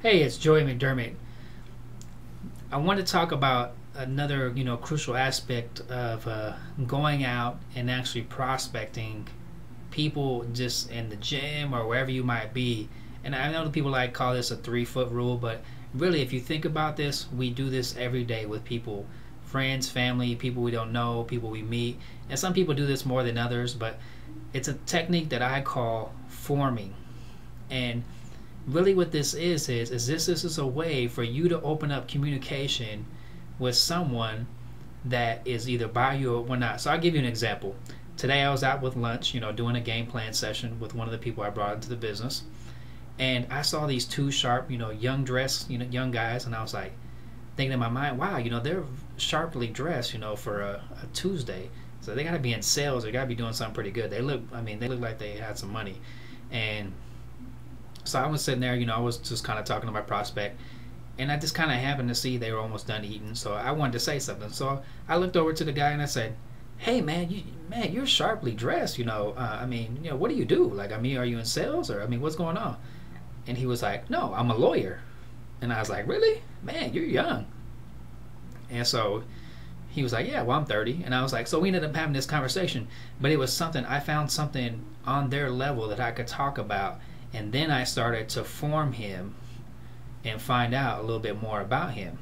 Hey, it's Joey McDermott. I want to talk about another, crucial aspect of going out and actually prospecting people just in the gym or wherever you might be. And I know that people like call this a 3-foot rule, but really, if you think about this, we do this every day with people, friends, family, people we don't know, people we meet. And some people do this more than others, but it's a technique that I call forming. And really what this is this is a way for you to open up communication with someone that is either by you or not. So I'll give you an example. Today I was out with lunch, doing a game plan session with one of the people I brought into the business, and I saw these two sharp, young dressed, young guys, and I was like thinking in my mind, wow, they're sharply dressed, for a Tuesday. So they got to be in sales. They got to be doing something pretty good. They look like they had some money. And so I was sitting there, I was just kind of talking to my prospect, and I just kind of happened to see they were almost done eating, so I wanted to say something. So I looked over to the guy and I said, "Hey, man, you're sharply dressed. What do you do? Like, are you in sales, or what's going on?" And he was like, "No, I'm a lawyer." And I was like, "Really? Man, you're young." And so he was like, "Yeah, well, I'm 30." And I was like, so we ended up having this conversation, but it was something, I found something on their level that I could talk about. And then I started to form him and find out a little bit more about him.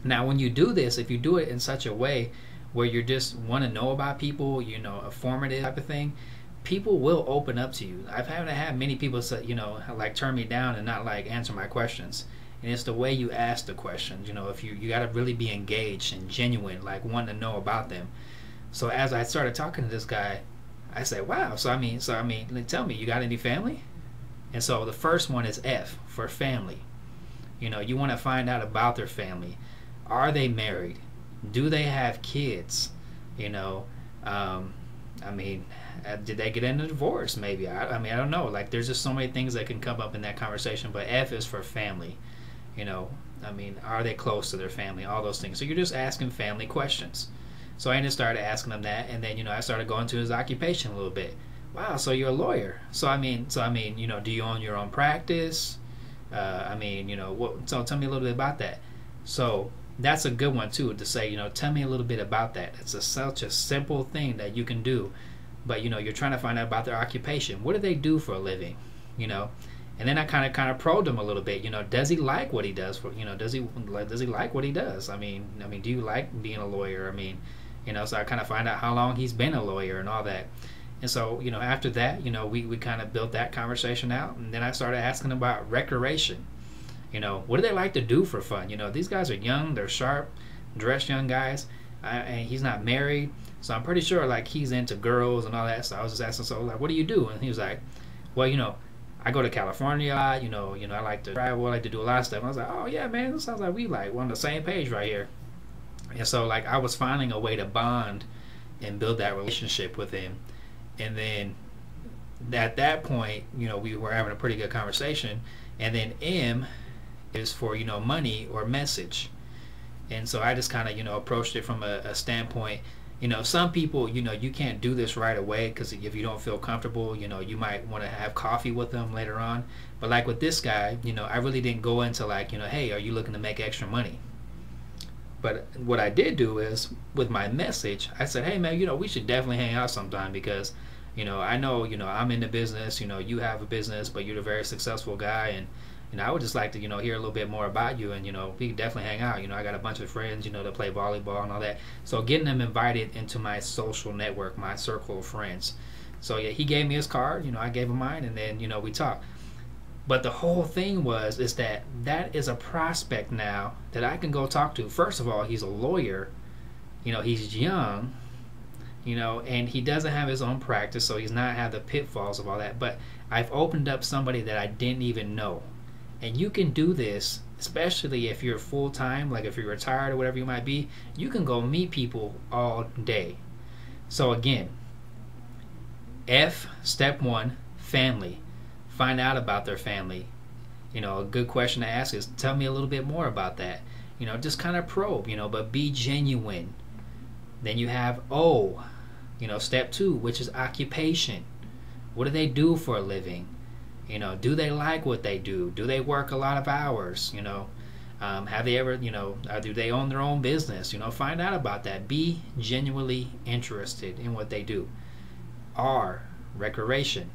Now, when you do this, if you do it in such a way where you just want to know about people, a formative type of thing, people will open up to you. I've had many people say, like turn me down and not like answer my questions. And it's the way you ask the questions. If you got to really be engaged and genuine, like wanting to know about them. So as I started talking to this guy, I said, wow, so tell me, you got any family? And so the first one is F, for family. You want to find out about their family. Are they married? Do they have kids? Did they get into a divorce? Maybe. I don't know. Like, there's just so many things that can come up in that conversation. But F is for family. Are they close to their family? All those things. So you're just asking family questions. So I just started asking him that, and then I started going to his occupation a little bit. Wow, so you're a lawyer. So do you own your own practice? So tell me a little bit about that. So that's a good one too, to say, tell me a little bit about that. It's such a simple thing that you can do, but you're trying to find out about their occupation. What do they do for a living? And then I kind of probed him a little bit. Does he like what he does? Does he like what he does? Do you like being a lawyer? So I kind of find out how long he's been a lawyer and all that. And so, after that, we kind of built that conversation out. And then I started asking about recreation. What do they like to do for fun? These guys are young, they're sharp, dressed young guys, and he's not married. So I'm pretty sure, like, he's into girls and all that. So I was just asking, so, like, what do you do? And he was like, well, I go to California a lot, I like to travel, I like to do a lot of stuff. And I was like, oh, yeah, man, it sounds like we, like, we're on the same page right here. And so, like, I was finding a way to bond and build that relationship with him. And then at that point, we were having a pretty good conversation. And then M is for, money or message. And so I just kind of, approached it from a standpoint, some people, you can't do this right away, because if you don't feel comfortable, you might want to have coffee with them later on. But like with this guy, I really didn't go into like, hey, are you looking to make extra money? But what I did do is, with my message, I said, hey, man, we should definitely hang out sometime, because, I know, I'm in the business, you have a business, but you're a very successful guy, and, I would just like to, hear a little bit more about you, and, we can definitely hang out. I got a bunch of friends, that play volleyball and all that. So getting them invited into my social network, my circle of friends. So, yeah, he gave me his card, I gave him mine, and then, we talked. But the whole thing is that is a prospect now that I can go talk to. First of all, he's a lawyer. He's young, and he doesn't have his own practice, so he's not have the pitfalls of all that. But I've opened up somebody that I didn't even know. And you can do this, especially if you're full-time, like if you're retired or whatever you might be. You can go meet people all day. So again, F, step 1, family. Find out about their family. A good question to ask is, tell me a little bit more about that. Just kind of probe, but be genuine. Then you have O, step 2, which is occupation. What do they do for a living? Do they like what they do? Do they work a lot of hours? Have they ever, do they own their own business? Find out about that. Be genuinely interested in what they do. R, recreation,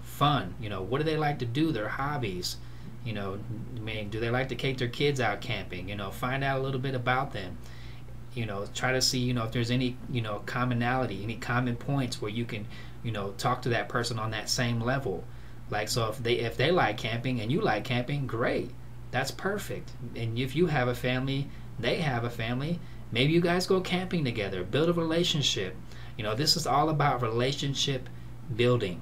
fun. What do they like to do? Their hobbies. Do they like to take their kids out camping? Find out a little bit about them. Try to see, if there's any, commonality, any common points where you can, talk to that person on that same level. Like, so if they like camping and you like camping, great. That's perfect. And if you have a family, they have a family, maybe you guys go camping together, build a relationship. This is all about relationship building.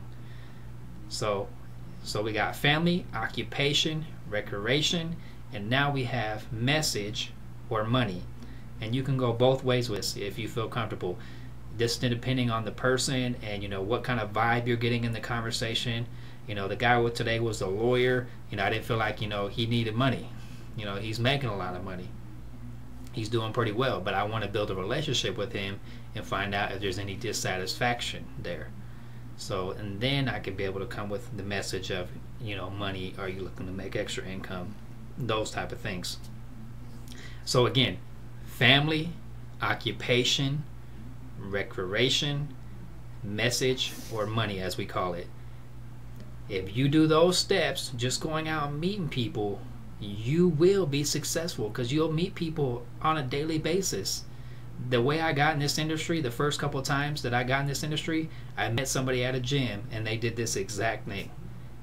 So we got family, occupation, recreation, and now we have message or money. And you can go both ways with this if you feel comfortable. Just depending on the person and what kind of vibe you're getting in the conversation. The guy with today was a lawyer. I didn't feel like he needed money. He's making a lot of money. He's doing pretty well, but I want to build a relationship with him and find out if there's any dissatisfaction there. So, and then I could be able to come with the message of, money. Are you looking to make extra income? Those type of things. So again, family, occupation, recreation, message, or money as we call it. If you do those steps, just going out and meeting people, you will be successful because you'll meet people on a daily basis. The way I got in this industry, the first couple of times that I got in this industry, I met somebody at a gym and they did this exact thing.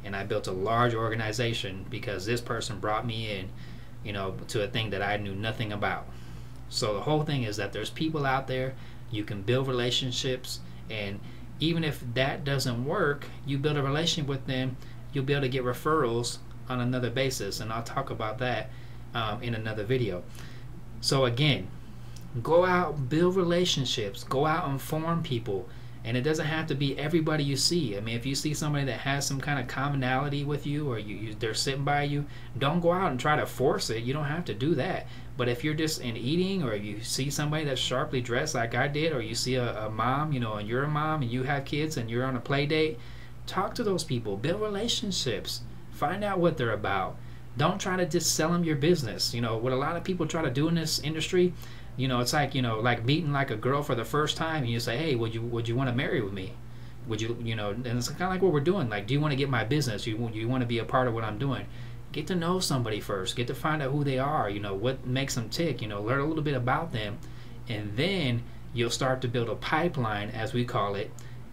And I built a large organization because this person brought me in, to a thing that I knew nothing about. So the whole thing is that there's people out there, you can build relationships, and even if that doesn't work, you build a relationship with them, you'll be able to get referrals on another basis, and I'll talk about that in another video. So again, go out, build relationships, go out and form people, and it doesn't have to be everybody you see. I mean, if you see somebody that has some kind of commonality with you, or they're sitting by you, don't go out and try to force it. You don't have to do that. But if you're just in eating, or you see somebody that's sharply dressed like I did, or you see a mom, and you're a mom and you have kids and you're on a play date, talk to those people, build relationships, find out what they're about. Don't try to just sell them your business. What a lot of people try to do in this industry, it's like, like meeting like a girl for the first time, and you say, hey, would you want to marry with me? Would you, and it's kind of like what we're doing. Like, do you want to get my business? You want to be a part of what I'm doing? Get to know somebody first. Get to find out who they are, what makes them tick, learn a little bit about them. And then you'll start to build a pipeline, as we call it,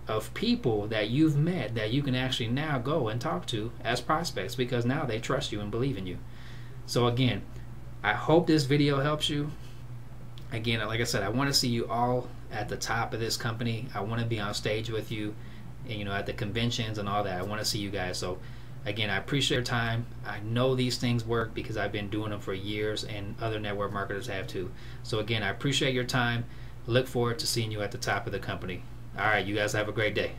of people that you've met that you can actually now go and talk to as prospects, because now they trust you and believe in you. So again, I hope this video helps you. Again, like I said, I want to see you all at the top of this company. I want to be on stage with you, and, at the conventions and all that. I want to see you guys. So again, I appreciate your time. I know these things work because I've been doing them for years, and other network marketers have too. So again, I appreciate your time. Look forward to seeing you at the top of the company. All right, you guys have a great day.